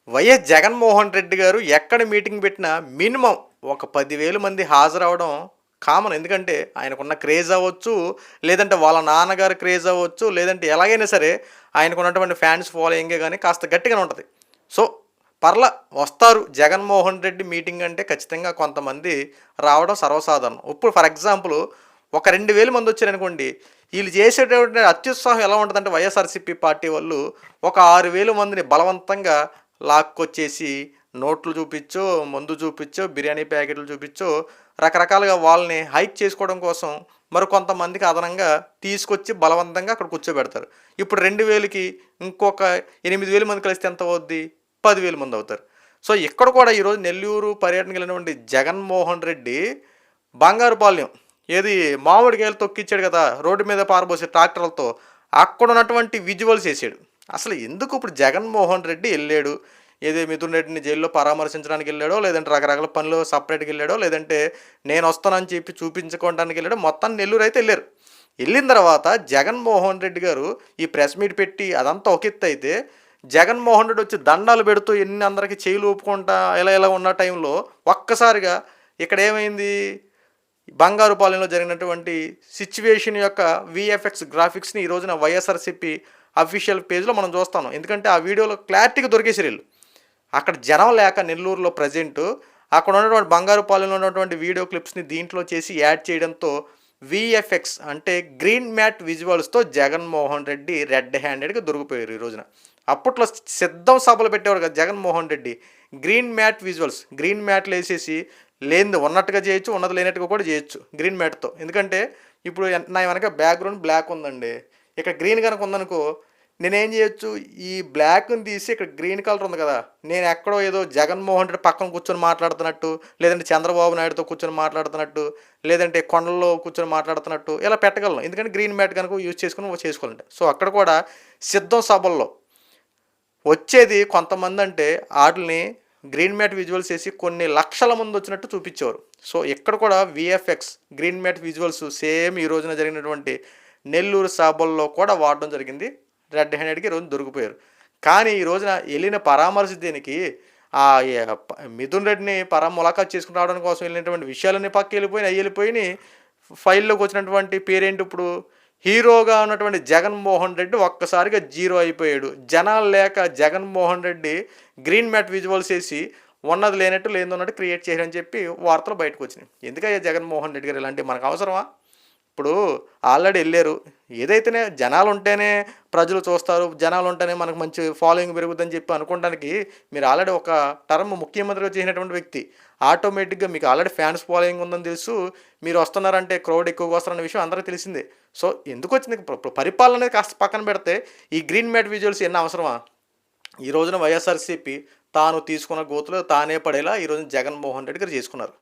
YS Jaganmohan Reddy గారు ఎక్కడ meeting పెట్టినా మినిమం ఒక 10,000 మంది హాజరవ్వడం కామన్. ఎందుకంటే ఆయనకున్న క్రేజ్ అవ్వచ్చు, లేదంటే వాళ్ళ నాన్నగారి క్రేజ్ అవ్వచ్చు, లేదంటే ఎలాగైనా సరే ఆయనకున్నటువంటి ఫ్యాన్స్ ఫాలోయింగే గానీ కాస్త గట్టిగానే ఉంటది. సో, వస్తారు జగన్మోహన్ రెడ్డి మీటింగ్ అంటే ఖచ్చితంగా కొంతమంది రావడం సర్వసాధారణం. ఇప్పుడు ఫర్ ఎగ్జాంపుల్ ఒక 2,000 మంది వచ్చారనుకోండి, ఈళ్ళు చేసేటటువంటి అత్యుత్సాహం ఎలా ఉంటదంటే వైఎస్ఆర్‌సీపీ పార్టీ వాళ్ళు ఒక 6,000 మందిని బలవంతంగా లాక్కొచ్చేసి నోట్లు చూపిచ్చో, మందు చూపిచ్చో, బిర్యానీ ప్యాకెట్లు చూపిచ్చో, రకరకాలుగా వాళ్ళని హైక్ చేసుకోవడం కోసం మరికొంతమందికి అదనంగా తీసుకొచ్చి బలవంతంగా అక్కడ కూర్చోబెడతారు. ఇప్పుడు 2,000కి ఇంకొక 8,000 మంది కలిస్తే ఎంత అవుద్ది? 10,000 మంది అవుతారు. సో, ఇక్కడ కూడా ఈరోజు నెల్లూరు పర్యటనకెళ్ళినటువంటి జగన్మోహన్ రెడ్డి బంగారుపాలెం ఏది మామిడికాయలు తొక్కిచ్చాడు కదా! రోడ్డు మీద పారబోసే ట్రాక్టర్లతో. అక్కడున్నటువంటి విజువల్స్ ఏసాడు. అసలు ఎందుకు ఇప్పుడు జగన్మోహన్ రెడ్డి ఎళ్ళాడు? ఏది మిథున్ రెడ్డిని జైల్లో పరామర్శించడానికి ఎళ్ళాడో, లేదంటే రకరకాల పనులు సెపరేట్‌గా ఎళ్ళాడో, లేదంటే నేనొస్తానని చెప్పి చూపించుకోవడానికి ఎళ్ళాడో మొత్తానికి నెల్లూరైతే ఎళ్లారు. ఎళ్ళిన తర్వాత జగన్మోహన్ రెడ్డి గారు ఈ ప్రెస్ మీట్ పెట్టి అదంతా ఒక ఎత్తయితే, జగన్మోహన్ రెడ్డి వచ్చి దండాలు పెడుతూ ఎన్ని అందరికి చెయ్యిలు ఊపుకుంటా ఇలా ఉన్న టైంలో ఒక్కసారిగా ఇక్కడేమైంది? బంగారుపాలెంలో జరిగినటువంటి సిట్యుయేషన్ యొక్క వీఎఫ్ఎక్స్ గ్రాఫిక్స్‌ని ఈ రోజున వైఎస్ఆర్‌సీపీ అఫీషియల్ పేజ్‌లో మనం చూస్తాం. ఎందుకంటే ఆ వీడియోలో క్లారిటీగా దొరికేసారు ఈళ్ళు. అక్కడ జనం లేక నెల్లూరులో ప్రెజెంటు అక్కడ ఉన్నటువంటి బంగారుపాలెంలో ఉన్నటువంటి వీడియో క్లిప్స్‌ని దీంట్లో చేసి యాడ్ చేయడంతో వీఎఫ్ఎక్స్ అంటే గ్రీన్ మ్యాట్ విజువల్స్‌తో జగన్మోహన్ రెడ్డి రెడ్ హ్యాండెడ్‌గా దొరికిపోయారు ఈ రోజున. అప్పట్లో సిద్ధం సభలు పెట్టేవారు కదా Jaganmohan Reddy. Green mat visuals green మ్యాట్‌లేసేసి లేనిది ఉన్నట్టుగా చేయొచ్చు, ఉన్నది లేనట్టుగా కూడా చేయొచ్చు గ్రీన్ మ్యాట్‌తో. ఎందుకంటే ఇప్పుడు నా వెనక బ్యాక్‌గ్రౌండ్ బ్లాక్ ఉందండి. ఇక్కడ గ్రీన్ గనుక ఉందనుకో, నేనేం చేయొచ్చు, ఈ బ్లాక్‌ని తీసి ఇక్కడ గ్రీన్ కలర్ ఉంది కదా! నేను ఎక్కడో ఏదో జగన్మోహన్ రెడ్డి పక్కన కూర్చొని మాట్లాడుతున్నట్టు, లేదంటే చంద్రబాబు నాయుడుతో కూర్చొని మాట్లాడుతున్నట్టు, లేదంటే కొండల్లో కూర్చొని మాట్లాడుతున్నట్టు ఇలా పెట్టగలను. ఎందుకంటే గ్రీన్ మ్యాట్ గనుక యూజ్ చేసుకొని చేసుకోవాలంటే. సో, అక్కడ కూడా సిద్ధం సభల్లో వచ్చేది కొంతమందంటే ఆటిల్ని గ్రీన్ మ్యాట్ విజువల్స్ వేసి కొన్ని లక్షల మంది వచ్చినట్టు చూపించేవారు. సో, ఇక్కడ కూడా VFX green mat visuals same ఈ రోజున జరిగినటువంటి నెల్లూరు సభల్లో కూడా వాడడం జరిగింది. రెడ్ హ్యాండెడ్‌గా ఈ రోజున దొరికిపోయారు. కానీ ఈ రోజున ఎళ్ళిన పరామర్శ దేనికి మిథున్ రెడ్డిని ములాఖాతు చేసుకొని రావడం కోసం వెళ్ళినటువంటి విషయాలన్నీ పక్కకెళ్ళిపోయినాయి. అయ్యెళ్ళిపోయినాయి. ఫైల్‌లోకి వచ్చినటువంటి పేరేంటి ఇప్పుడు? హీరోగా ఉన్నటువంటి జగన్మోహన్ రెడ్డి ఒక్కసారిగా జీరో అయిపోయాడు. జనాలు లేక Jaganmohan Reddy green mat visuals ఏసి ఉన్నది లేనట్టు, లేనిదున్నట్టు క్రియేట్ చేశారని చెప్పి వార్తలు బయటకొచ్చినాయి. ఎందుకయ్యా జగన్మోహన్ రెడ్డి గారు ఇలాంటివి మనకు అవసరమా? ఇప్పుడు ఆల్రెడీ ఎళ్ళారు. ఏదైతేనే జనాలుంటేనే ప్రజలు చూస్తారు. జనాలుంటేనే మనకు మంచి ఫాలోయింగ్ పెరుగుద్దని చెప్పి అనుకోవడానికి మీరు ఆల్రెడీ ఒక టర్మ్ ముఖ్యమంత్రిగా చేసినటువంటి వ్యక్తి. ఆటోమేటిక్‌గా మీకు ఆల్రెడీ ఫ్యాన్స్ ఫాలోయింగ్ ఉందని తెలుసు. మీరు వస్తున్నారంటే క్రౌడ్ ఎక్కువగా వస్తారన్న విషయం అందరికీ తెలిసిందే. సో, ఎందుకొచ్చింది పరిపాలన అనేది కాస్త పక్కన పెడితే ఈ గ్రీన్ మ్యాట్ విజువల్స్ ఇయన్నీ అవసరమా? ఈ రోజున వైఎస్ఆర్‌సీపీ తాను తీసుకున్న గోతిలో తానే పడేలా ఈ రోజున జగన్మోహన్ రెడ్డి గారు చేసుకున్నారు.